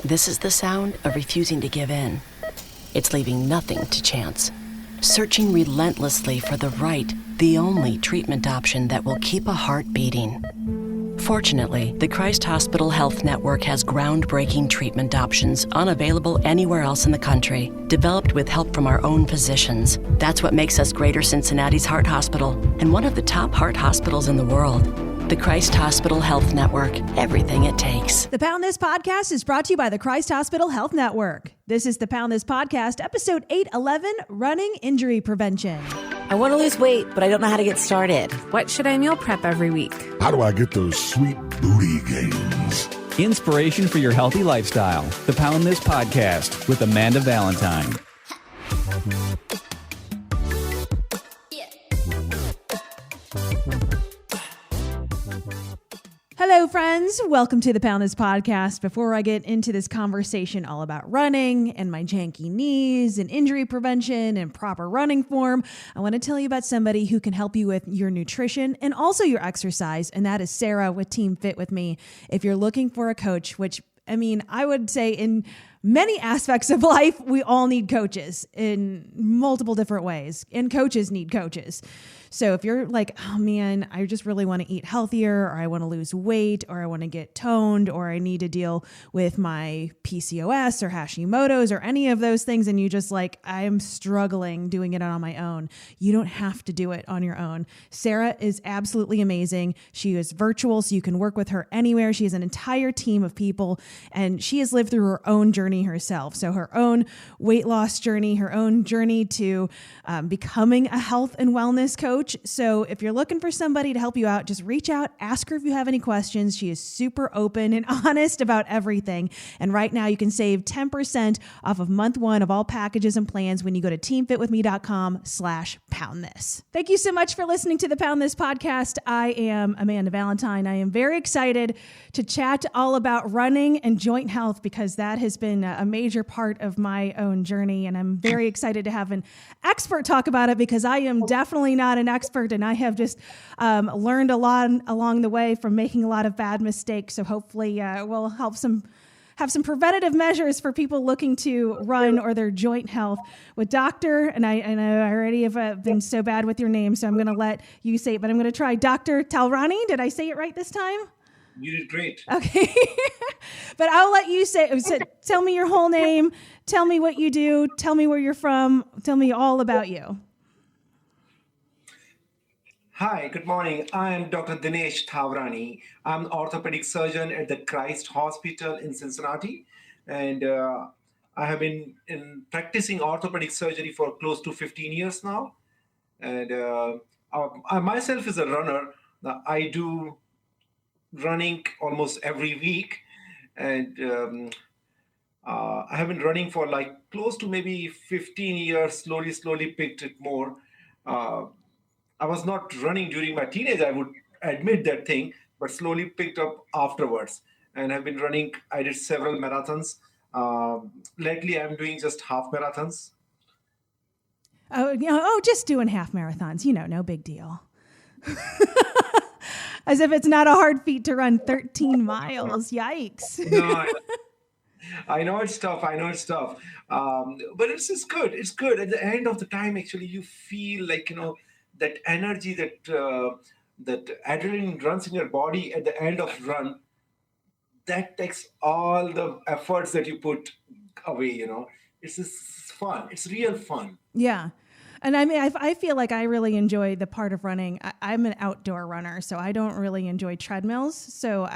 This is the sound of refusing to give in. It's leaving nothing to chance. Searching relentlessly for the right, the only treatment option that will keep a heart beating. Fortunately, the Christ Hospital Health Network has groundbreaking treatment options unavailable anywhere else in the country, developed with help from our own physicians. That's what makes us Greater Cincinnati's Heart Hospital and one of the top heart hospitals in the world. The Christ Hospital Health Network, everything it takes. The Pound This Podcast is brought to you by the Christ Hospital Health Network. This is the Pound This Podcast, episode 811, Running Injury Prevention. I want to lose weight, but I don't know how to get started. What should I meal prep every week? How do I get those sweet booty gains? Inspiration for your healthy lifestyle. The Pound This Podcast with Amanda Valentine. Hello, friends. Welcome to the Pound This Podcast. Before I get into this conversation all about running and my janky knees and injury prevention and proper running form, I want to tell you about somebody who can help you with your nutrition and also your exercise, and that is Sarah with Team Fit With Me. If you're looking for a coach, which, I mean, I would say in many aspects of life, we all need coaches in multiple different ways, and coaches need coaches. So if you're like, oh man, I just really want to eat healthier, or I want to lose weight, or I want to get toned, or I need to deal with my PCOS or Hashimoto's or any of those things, and you just like, I'm struggling doing it on my own. You don't have to do it on your own. Sarah is absolutely amazing. She is virtual, so you can work with her anywhere. She has an entire team of people, and she has lived through her own journey herself. So her own weight loss journey, her own journey to becoming a health and wellness coach. So if you're looking for somebody to help you out, just reach out, ask her if you have any questions. She is super open and honest about everything. And right now you can save 10% off of month one of all packages and plans when you go to teamfitwithme.com/poundthis. Thank you so much for listening to the Pound This Podcast. I am Amanda Valentine. I am very excited to chat all about running and joint health because that has been a major part of my own journey. And I'm very excited to have an expert talk about it because I am definitely not an expert, and I have just learned a lot along the way from making a lot of bad mistakes. So hopefully we'll help have some preventative measures for people looking to run or their joint health with Dr. And I already have been so bad with your name, so I'm going to let you say it, but I'm going to try Dr. Thawrani. Did I say it right this time? You did great. Okay. But I'll let you tell me your whole name, tell me what you do, tell me where you're from, tell me all about you. Hi, good morning. I am Dr. Dinesh Thawrani. I'm an orthopedic surgeon at the Christ Hospital in Cincinnati. And I have been practicing orthopedic surgery for close to 15 years now. And I myself is a runner. I do running almost every week. And I have been running for like close to maybe 15 years, slowly picked it more. I was not running during my teenage, I would admit that thing, but slowly picked up afterwards. And I've been running, I did several marathons. Lately, I'm doing just half marathons. Just doing half marathons, no big deal. As if it's not a hard feat to run 13 miles. Yikes. No, I know it's tough. But it's good. It's good. At the end of the time, actually, you feel like, that energy that adrenaline runs in your body at the end of run, that takes all the efforts that you put away, It's just fun. It's real fun. Yeah. And I mean, I feel like I really enjoy the part of running. I'm an outdoor runner, so I don't really enjoy treadmills. So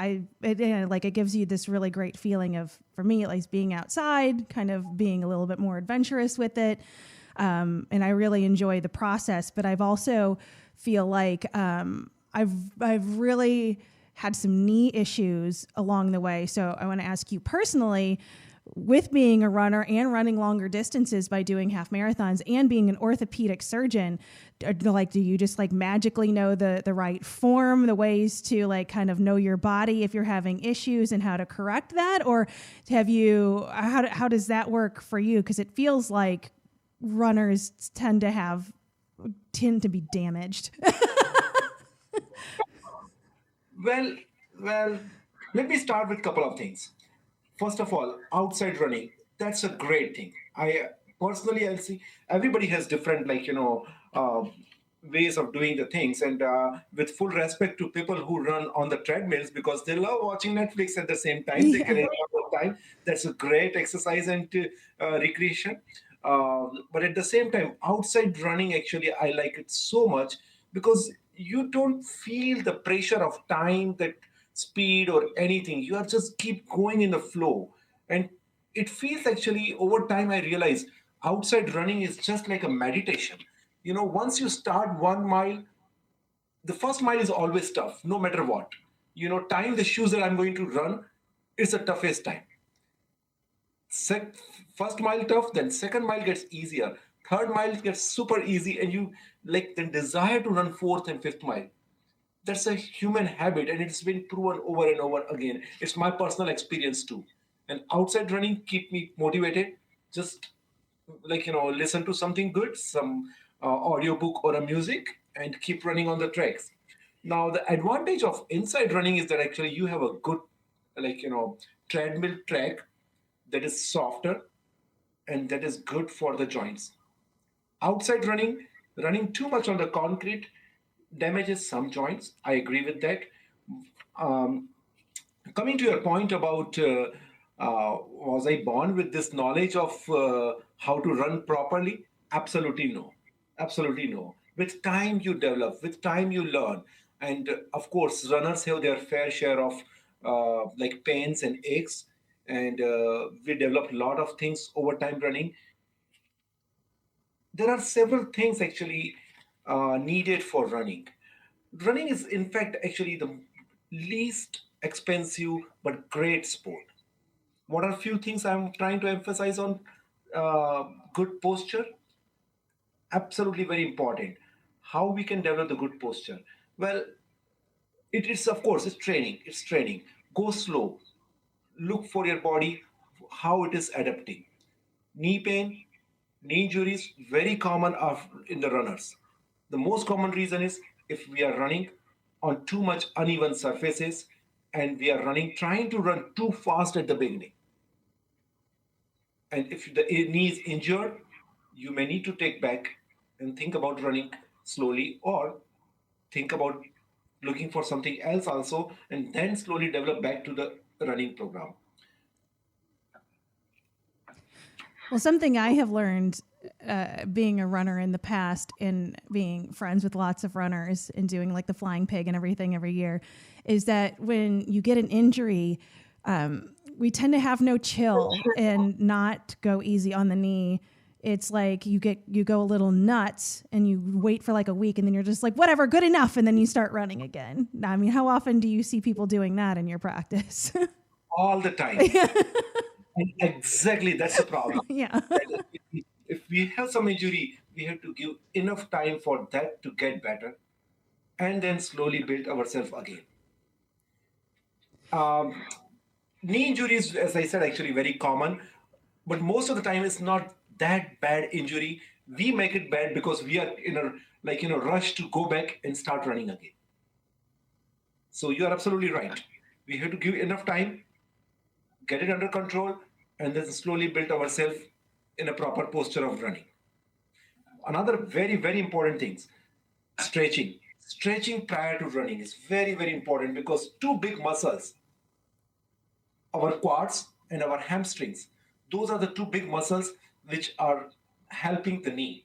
it gives you this really great feeling of, for me at least, being outside, kind of being a little bit more adventurous with it. And I really enjoy the process, but I've also feel like I've really had some knee issues along the way. So I want to ask you personally, with being a runner and running longer distances by doing half marathons and being an orthopedic surgeon, do you just magically know the right form, the ways to kind of know your body if you're having issues and how to correct that? Or how does that work for you? Because it feels like runners tend to be damaged. Well, let me start with a couple of things. First of all, outside running, that's a great thing. I'll see everybody has different, ways of doing the things. And with full respect to people who run on the treadmills because they love watching Netflix at the same time, they can Yeah. enjoy the time. That's a great exercise and recreation. But at the same time, outside running, actually, I like it so much because you don't feel the pressure of time, that speed or anything. You are just keep going in the flow. And it feels actually over time, I realize outside running is just like a meditation. Once you start 1 mile, the first mile is always tough, no matter what. Tying the shoes that I'm going to run, it's the toughest time. Sec- First mile tough, then second mile gets easier. Third mile gets super easy, and you like the desire to run fourth and fifth mile. That's a human habit, and it's been proven over and over again. It's my personal experience too. And outside running keep me motivated. Just listen to something good, some audiobook or a music, and keep running on the tracks. Now the advantage of inside running is that actually you have a good treadmill track that is softer and that is good for the joints. Outside running too much on the concrete damages some joints. I agree with that. um, Coming to your point about was I born with this knowledge of how to run properly? Absolutely no. Absolutely no. With time you develop, with time you learn. And of course, runners have their fair share of pains and aches. And we develop a lot of things over time running. There are several things actually needed for running. Running is, in fact, actually the least expensive but great sport. What are a few things I'm trying to emphasize on? Good posture, absolutely very important. How we can develop the good posture? Well, it is, of course, it's training. It's training. Go slow. Look for your body, how it is adapting. Knee pain, knee injuries, very common in the runners. The most common reason is if we are running on too much uneven surfaces and we are trying to run too fast at the beginning. And if the knee is injured, you may need to take back and think about running slowly, or think about looking for something else also, and then slowly develop back to the running program. Well, something I have learned being a runner in the past and being friends with lots of runners and doing like the flying pig and everything every year is that when you get an injury, we tend to have no chill and not go easy on the knee. It's like you go a little nuts and you wait for like a week and then you're just like, whatever, good enough. And then you start running again. I mean, how often do you see people doing that in your practice? All the time. And exactly, that's the problem. Yeah. If we have some injury, we have to give enough time for that to get better and then slowly build ourselves again. Um, Knee injuries, as I said, actually very common, but most of the time it's not that bad injury. We make it bad because we are in a rush to go back and start running again. So you are absolutely right. We have to give enough time, get it under control, and then slowly build ourselves in a proper posture of running. Another very, very important thing, stretching. Stretching prior to running is very, very important because two big muscles, our quads and our hamstrings, those are the two big muscles which are helping the knee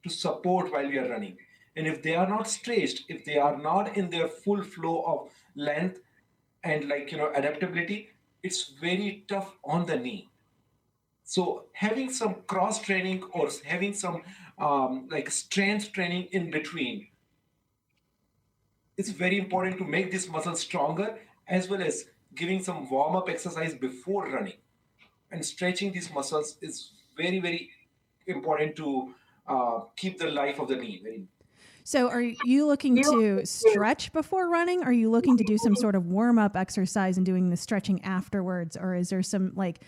to support while we are running. And if they are not stretched, if they are not in their full flow of length and adaptability, it's very tough on the knee. So having some cross training or having some strength training in between, it's very important to make this muscle stronger, as well as giving some warm up exercise before running. And stretching these muscles is very, very important to keep the life of the knee. So are you looking to stretch before running? Are you looking to do some sort of warm-up exercise and doing the stretching afterwards? Or is there some like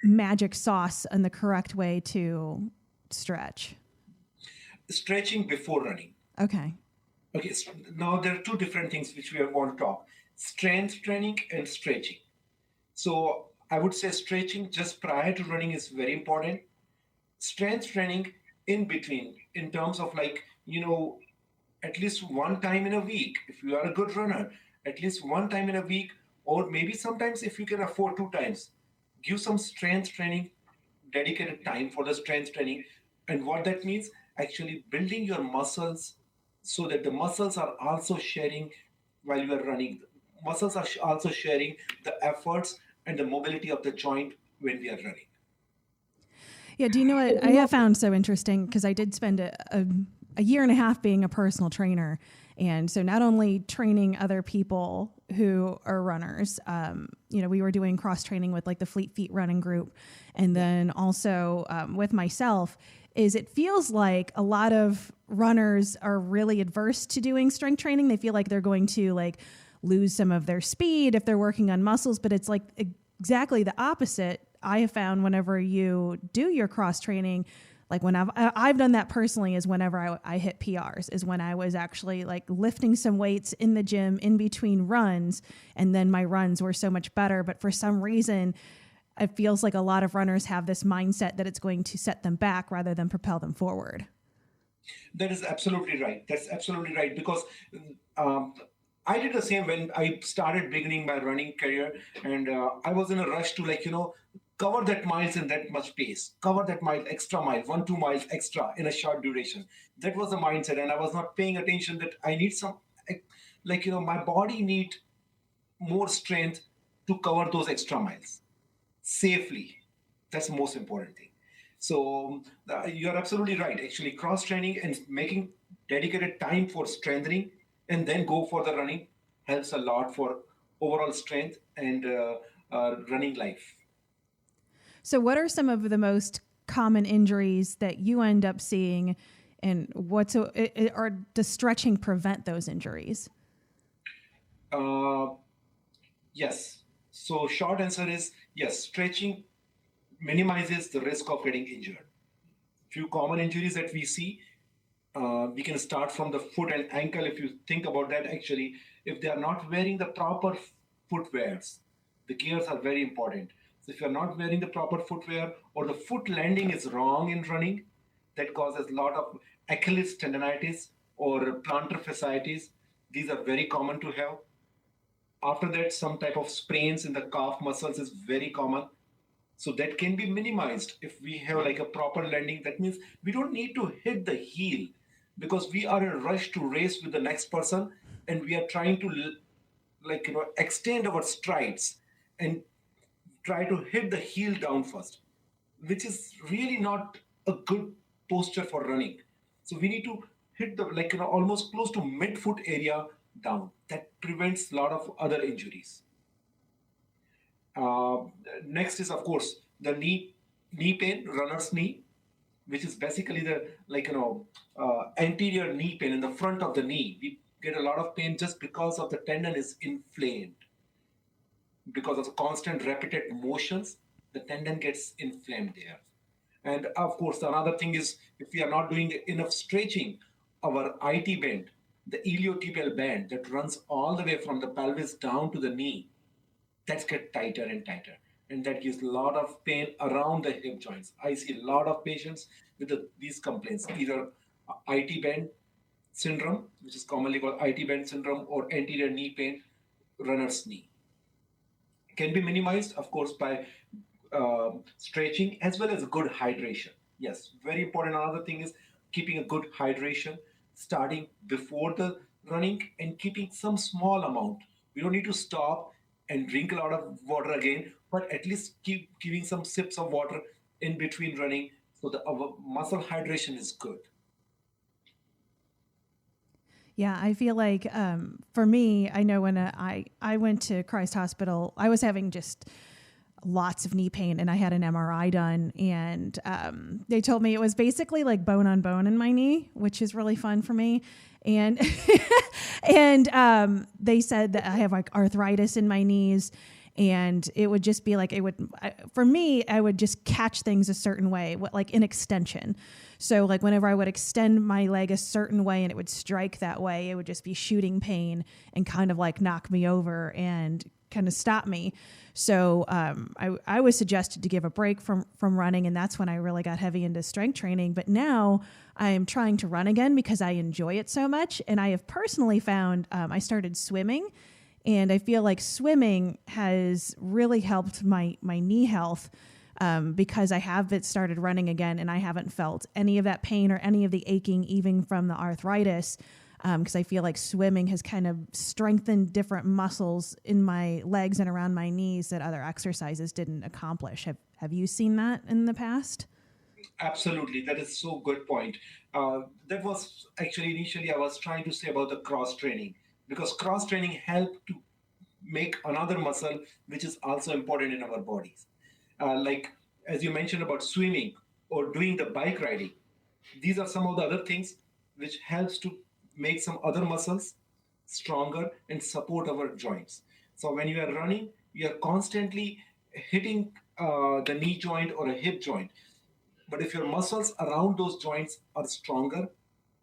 magic sauce and the correct way to stretch? Stretching before running. Okay. Okay, so now there are two different things which we want to talk: strength training and stretching. So I would say stretching just prior to running is very important. Strength training in between, in terms of like, at least one time in a week, if you are a good runner, at least one time in a week, or maybe sometimes if you can afford two times, give some strength training, dedicated time for the strength training. And what that means, actually building your muscles so that the muscles are also sharing while you are running. Muscles are also sharing the efforts and the mobility of the joint when we are running. Yeah, do you know what I have found so interesting? Because I did spend a year and a half being a personal trainer. And so not only training other people who are runners, we were doing cross training with like the Fleet Feet running group. And then also with myself, is it feels like a lot of runners are really adverse to doing strength training. They feel like they're going to like lose some of their speed if they're working on muscles, but it's like exactly the opposite. I have found whenever you do your cross training, like when I've done that personally, is whenever I hit PRs, is when I was actually like lifting some weights in the gym in between runs, and then my runs were so much better. But for some reason, it feels like a lot of runners have this mindset that it's going to set them back rather than propel them forward. That is absolutely right. That's absolutely right. Because I did the same when I started beginning my running career, and I was in a rush to cover that miles in that much pace, cover that mile, extra mile, 1-2 miles extra in a short duration. That was the mindset, and I was not paying attention that I need some, my body need more strength to cover those extra miles safely. That's the most important thing. So you're absolutely right. Actually, cross training and making dedicated time for strengthening and then go for the running helps a lot for overall strength and running life. So what are some of the most common injuries that you end up seeing, and does stretching prevent those injuries? Yes. So short answer is yes, stretching minimizes the risk of getting injured. Few common injuries that we see, we can start from the foot and ankle. If you think about that, actually, if they are not wearing the proper footwears, the gears are very important. So if you're not wearing the proper footwear, or the foot landing is wrong in running, that causes a lot of Achilles tendonitis or plantar fasciitis. These are very common to have. After that, some type of sprains in the calf muscles is very common. So that can be minimized if we have like a proper landing. That means we don't need to hit the heel, because we are in a rush to race with the next person, and we are trying to extend our strides and try to hit the heel down first, which is really not a good posture for running. So we need to hit the almost close to midfoot area down. That prevents a lot of other injuries. Uh, Next is of course the knee pain, runner's knee, which is basically the anterior knee pain in the front of the knee. We get a lot of pain just because of the tendon is inflamed. Because of the constant repeated motions, the tendon gets inflamed there. And of course, another thing is if we are not doing enough stretching, our IT band, the iliotibial band that runs all the way from the pelvis down to the knee, that gets tighter and tighter. And that gives a lot of pain around the hip joints. I see a lot of patients with these complaints, either IT band syndrome, which is commonly called IT band syndrome, or anterior knee pain, runner's knee. Can be minimized, of course, by stretching as well as good hydration. Yes, very important. Another thing is keeping a good hydration, starting before the running and keeping some small amount. We don't need to stop and drink a lot of water again, but at least keep giving some sips of water in between running, so that our muscle hydration is good. Yeah, I feel like for me, I know when I went to Christ Hospital, I was having just lots of knee pain, and I had an MRI done, and they told me it was basically like bone on bone in my knee, which is really fun for me. And and they said that I have like arthritis in my knees. And it would just be like, for me, I would just catch things a certain way, like in extension. So like whenever I would extend my leg a certain way and it would strike that way, it would just be shooting pain and kind of like knock me over and kind of stop me. So I was suggested to give a break from running, and that's when I really got heavy into strength training. But now I am trying to run again because I enjoy it so much. And I have personally found I started swimming, and I feel like swimming has really helped my knee health. Because I have started running again and I haven't felt any of that pain or any of the aching, even from the arthritis, because I feel like swimming has kind of strengthened different muscles in my legs and around my knees that other exercises didn't accomplish. Have you seen that in the past? Absolutely, that is so good point. That was actually initially I was trying to say about the cross training, because cross training helped to make another muscle which is also important in our bodies. Like as you mentioned about swimming or doing the bike riding, these are some of the other things which helps to make some other muscles stronger and support our joints. So when you are running, you are constantly hitting the knee joint or a hip joint. But if your muscles around those joints are stronger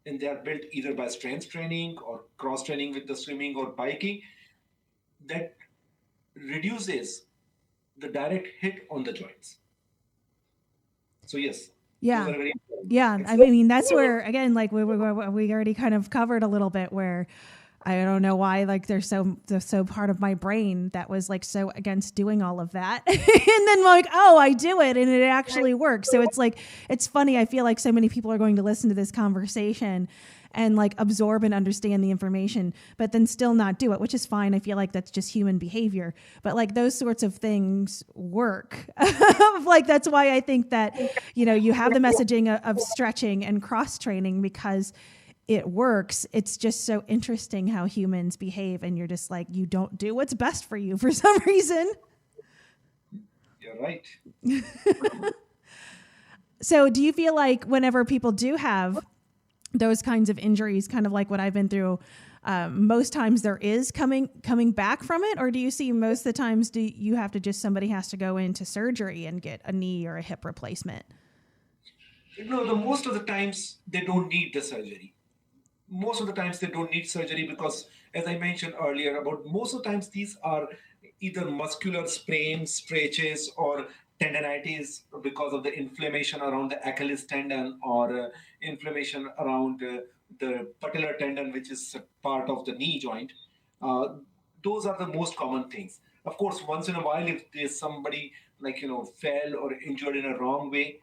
and they are built either by strength training or cross training with the swimming or biking, that reduces the direct hit on the joints. So yes, those Yeah. are very important. Yeah. I mean, that's where, again, like we already kind of covered a little bit where I don't know why, like they're so part of my brain that was like so against doing all of that. And then like, oh, I do it and it actually works. So it's like, it's funny. I feel like so many people are going to listen to this conversation and like absorb and understand the information, but then still not do it, which is fine. I feel like that's just human behavior, but like those sorts of things work. Like, that's why I think that, you have the messaging of stretching and cross training because it works. It's just so interesting how humans behave, and you're just like, you don't do what's best for you for some reason. You're right. So do you feel like whenever people do have those kinds of injuries, kind of like what I've been through, most times there is coming back from it? Or do you see most of the times somebody has to go into surgery and get a knee or a hip replacement? No, the most of the times they don't need the surgery. Most of the times they don't need surgery because, as I mentioned earlier, about most of the times these are either muscular sprains, stretches, or tendinitis because of the inflammation around the Achilles tendon or inflammation around the patellar tendon, which is a part of the knee joint. Uh, those are the most common things. Of course, once in a while, if there's somebody like fell or injured in a wrong way,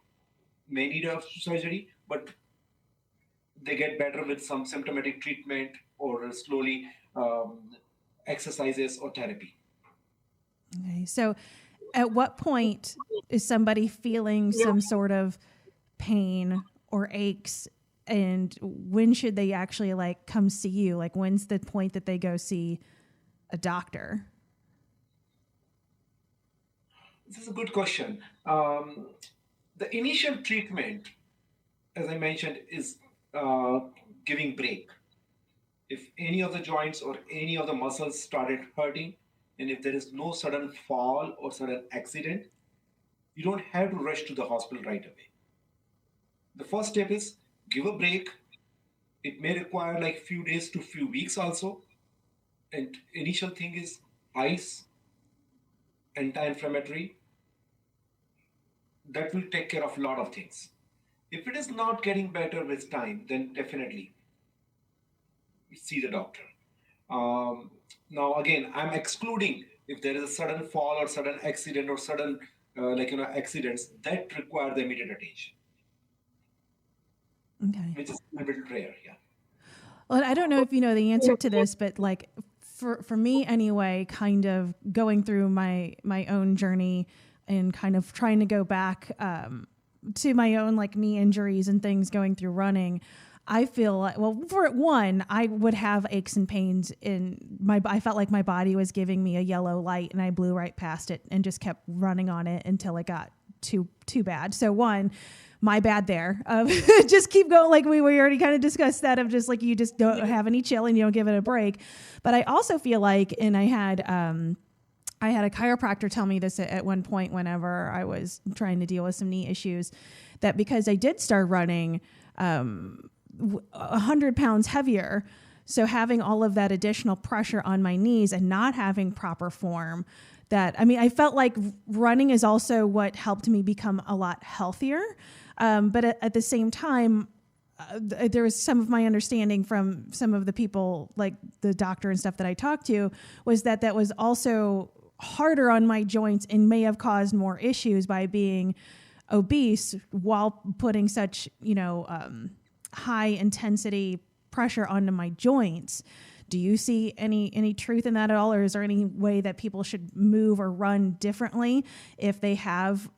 may need a surgery, but they get better with some symptomatic treatment or slowly exercises or therapy. Okay. So at what point is somebody feeling some sort of pain or aches, and when should they actually like come see you? Like, when's the point that they go see a doctor? This is a good question. The initial treatment, as I mentioned, is giving break. If any of the joints or any of the muscles started hurting, and if there is no sudden fall or sudden accident, you don't have to rush to the hospital right away. The first step is give a break. It may require like few days to few weeks also. And initial thing is ice, anti-inflammatory. That will take care of a lot of things. If it is not getting better with time, then definitely see the doctor. Now, again, I'm excluding if there is a sudden fall or sudden accident or sudden, accidents that require the immediate attention, Okay. which is a little rare. Yeah. Well, I don't know if you know the answer to this, but like for me anyway, kind of going through my own journey and kind of trying to go back to my own like knee injuries and things going through running, I feel like, well, for one, I would have aches and pains I felt like my body was giving me a yellow light, and I blew right past it and just kept running on it until it got too bad. So one, my bad there. Just keep going. Like we already kind of discussed that of just like, you just don't have any chill and you don't give it a break. But I also feel like, and I had a chiropractor tell me this at one point whenever I was trying to deal with some knee issues, that because I did start running 100 pounds heavier, so having all of that additional pressure on my knees and not having proper form, that, I mean, I felt like running is also what helped me become a lot healthier. But at the same time, there was some of my understanding from some of the people, like the doctor and stuff that I talked to, was that was also harder on my joints and may have caused more issues by being obese while putting such, high intensity pressure onto my joints. Do you see any truth in that at all? Or is there any way that people should move or run differently if they have,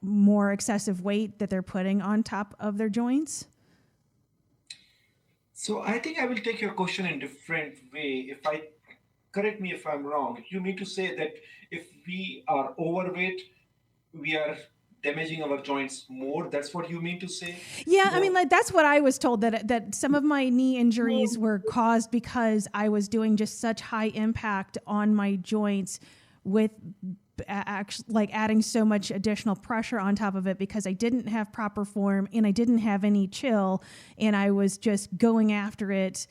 more excessive weight that they're putting on top of their joints? So I think I will take your question in different way. Correct me if I'm wrong. You mean to say that if we are overweight, we are damaging our joints more? That's what you mean to say? Yeah, I No. mean, like that's what I was told, that some of my knee injuries were caused because I was doing just such high impact on my joints with like adding so much additional pressure on top of it because I didn't have proper form and I didn't have any chill, and I was just going after it,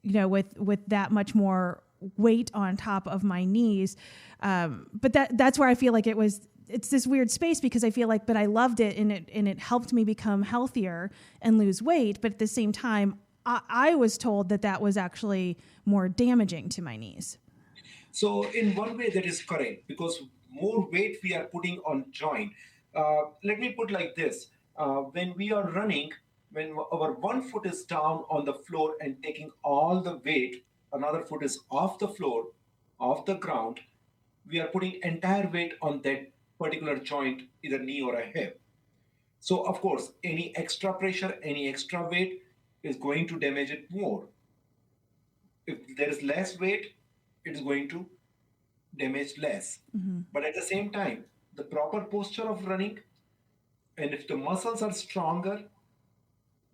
with that much more weight on top of my knees. But that's where I feel like it's this weird space because I feel like, but I loved it and it helped me become healthier and lose weight. But at the same time, I was told that was actually more damaging to my knees. So in one way that is correct because more weight we are putting on joint. Let me put like this: when we are running, when our one foot is down on the floor and taking all the weight, another foot is off the floor, off the ground. We are putting entire weight on that particular joint, either knee or a hip. So of course, any extra pressure, any extra weight is going to damage it more. If there is less weight, it is going to damage less. But at the same time, the proper posture of running, and if the muscles are stronger,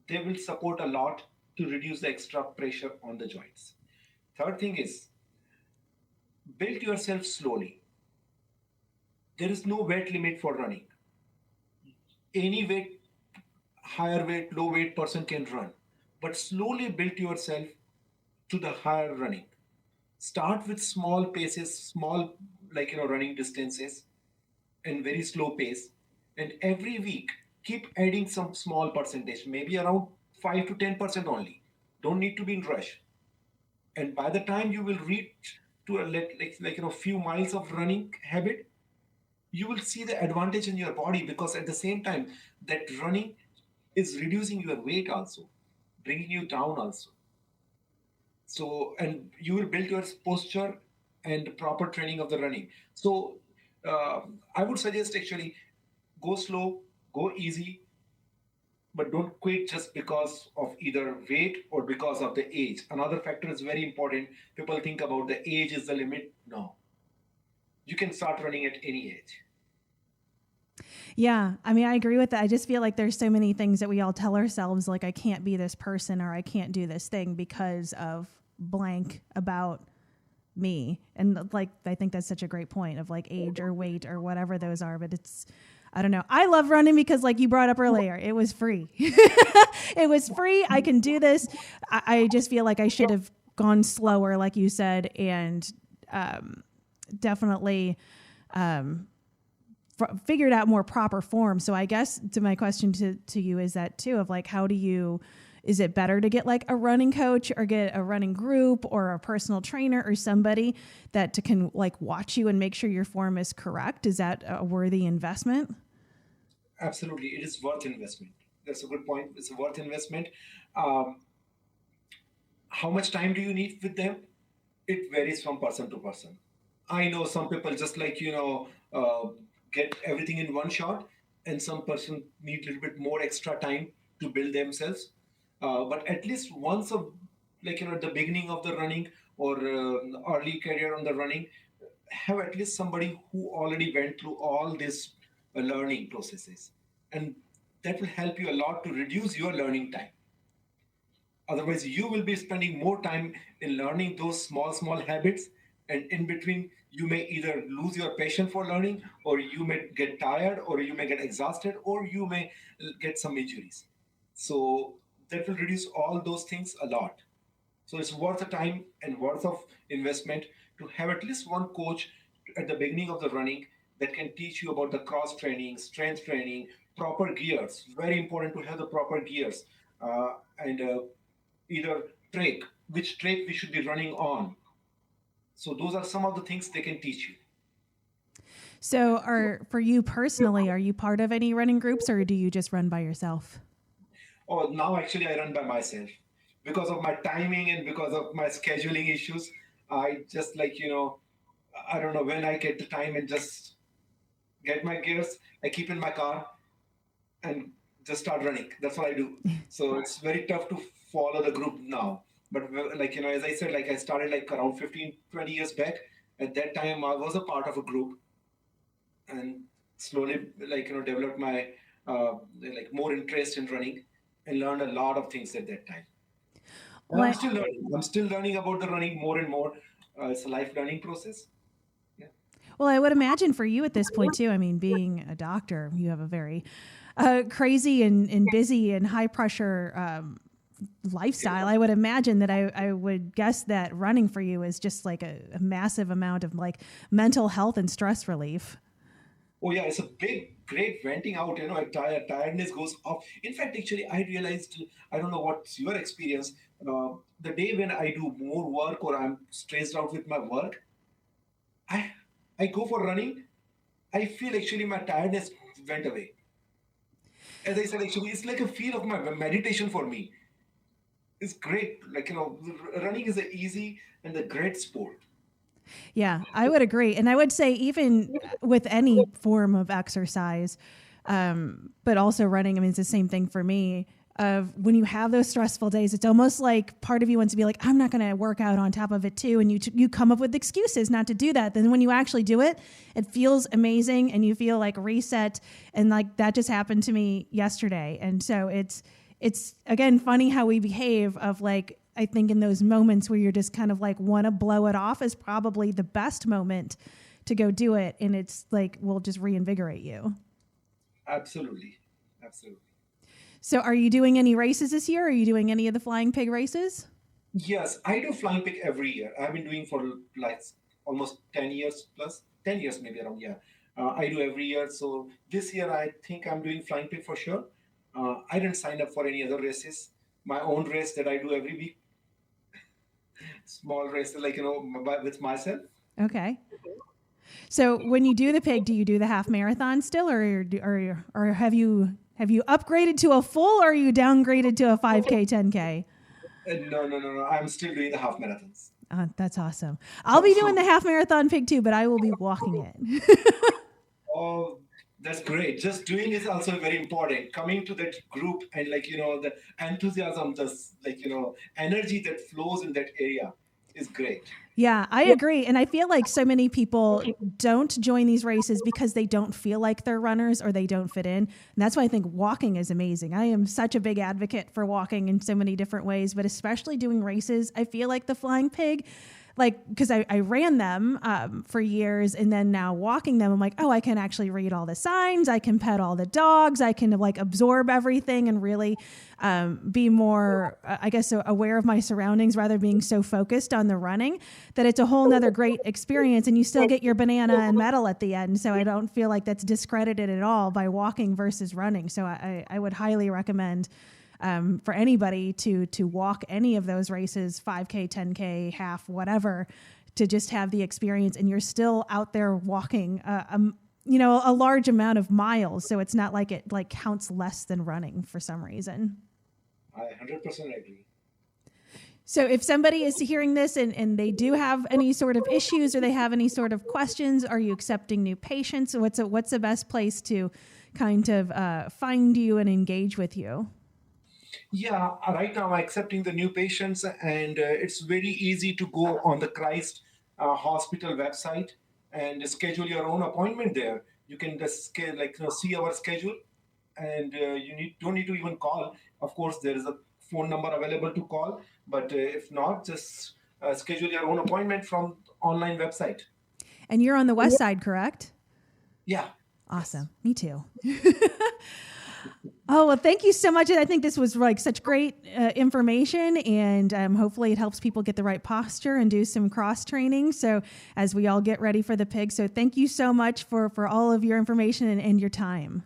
they will support a lot to reduce the extra pressure on the joints. Third thing is build yourself slowly. There is no weight limit for running. Any weight, higher weight, low weight person can run, but slowly build yourself to the higher running. Start with small paces, small running distances, and very slow pace. And every week, keep adding some small percentage, maybe around 5 to 10% only. Don't need to be in rush. And by the time you will reach to a few miles of running habit, you will see the advantage in your body because at the same time that running is reducing your weight also, bringing you down also. So, and you will build your posture and proper training of the running. So, I would suggest actually go slow, go easy, but don't quit just because of either weight or because of the age. Another factor is very important. People think about the age is the limit. No, you can start running at any age. Yeah, I mean, I agree with that. I just feel like there's so many things that we all tell ourselves, like I can't be this person or I can't do this thing because of blank about me. And like, I think that's such a great point of like age or weight or whatever those are. But I don't know. I love running because like you brought up earlier, it was free. It was free. I can do this. I just feel like I should have gone slower, like you said, and definitely figured out more proper form. So I guess to my question to you is that too, of like, is it better to get like a running coach or get a running group or a personal trainer or somebody that can like watch you and make sure your form is correct? Is that a worthy investment? Absolutely. It is worth investment. That's a good point. It's a worth investment. How much time do you need with them? It varies from person to person. I know some people just get everything in one shot, and some person need a little bit more extra time to build themselves. But at least once at the beginning of the running or early career on the running, have at least somebody who already went through all these learning processes, and that will help you a lot to reduce your learning time. Otherwise, you will be spending more time in learning those small habits, and in between, you may either lose your passion for learning, or you may get tired, or you may get exhausted, or you may get some injuries. So that will reduce all those things a lot. So it's worth the time and worth of investment to have at least one coach at the beginning of the running that can teach you about the cross training, strength training, proper gears. Very important to have the proper gears, and either trach, which trach we should be running on. So those are some of the things they can teach you. So for you personally, are you part of any running groups or do you just run by yourself? Oh, now actually I run by myself because of my timing and because of my scheduling issues. I just I don't know when I get the time and just get my gears. I keep in my car and just start running. That's what I do. So it's very tough to follow the group now. But as I said, I started around 15, 20 years back. At that time, I was a part of a group and slowly developed my more interest in running and learned a lot of things at that time. Well, I'm still learning about the running more and more. It's a life learning process. Yeah. Well, I would imagine for you at this point too. I mean, being a doctor, you have a very crazy and busy and high pressure lifestyle. I would imagine that I would guess that running for you is just like a massive amount of mental health and stress relief. Oh yeah, it's a great venting out. Tiredness goes off. In fact, actually, I realized, I don't know what's your experience. The day when I do more work or I'm stressed out with my work, I go for running. I feel actually my tiredness went away. As I said, actually, it's like a feel of my meditation for me. It's great. Running is an easy and a great sport. Yeah, I would agree. And I would say even with any form of exercise, but also running, I mean, it's the same thing for me. When you have those stressful days, it's almost like part of you wants to be like, I'm not going to work out on top of it too. And you come up with excuses not to do that. Then when you actually do it, it feels amazing and you feel like reset. And that just happened to me yesterday. And so it's again, funny how we behave of I think in those moments where you're just kind of want to blow it off is probably the best moment to go do it. And it's will just reinvigorate you. Absolutely. Absolutely. So are you doing any races this year? Are you doing any of the Flying Pig races? Yes, I do Flying Pig every year. I've been doing for almost 10 years plus, 10 years maybe around, yeah. I do every year. So this year, I think I'm doing Flying Pig for sure. I didn't sign up for any other races. My own race that I do every week. Small races, with myself. Okay. So when you do the pig, do you do the half marathon still, or have you upgraded to a full, or are you downgraded to a 5K, 10K? No. I'm still doing the half marathons. That's awesome. I'll be doing the half marathon pig too, but I will be walking it. Oh, that's great. Just doing is also very important. Coming to that group and the enthusiasm, just energy that flows in that area is great. Yeah, I agree. And I feel like so many people don't join these races because they don't feel like they're runners or they don't fit in. And that's why I think walking is amazing. I am such a big advocate for walking in so many different ways, but especially doing races. I feel like the Flying Pig, because I ran them for years, and then now walking them, I'm like, oh, I can actually read all the signs. I can pet all the dogs. I can absorb everything and really be more, I guess, so aware of my surroundings rather than being so focused on the running that it's a whole nother great experience. And you still get your banana and medal at the end. So I don't feel like that's discredited at all by walking versus running. So I would highly recommend for anybody to walk any of those races, 5K, 10K, half, whatever, to just have the experience. And you're still out there walking, a large amount of miles. So it's not like it counts less than running for some reason. I 100% agree. So if somebody is hearing this and they do have any sort of issues or they have any sort of questions, are you accepting new patients? What's the best place to kind of find you and engage with you? Yeah, right now I'm accepting the new patients, and it's very easy to go on the Christ Hospital website and schedule your own appointment there. You can just see our schedule, and don't need to even call. Of course, there is a phone number available to call, but if not, just schedule your own appointment from online website. And you're on the west side, correct? Yeah. Awesome. Me too. Oh, well, thank you so much. I think this was like such great information, and hopefully it helps people get the right posture and do some cross training. So as we all get ready for the pig. So thank you so much for all of your information and your time.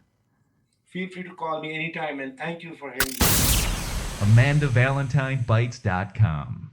Feel free to call me anytime, and thank you for having me. AmandaValentineBites.com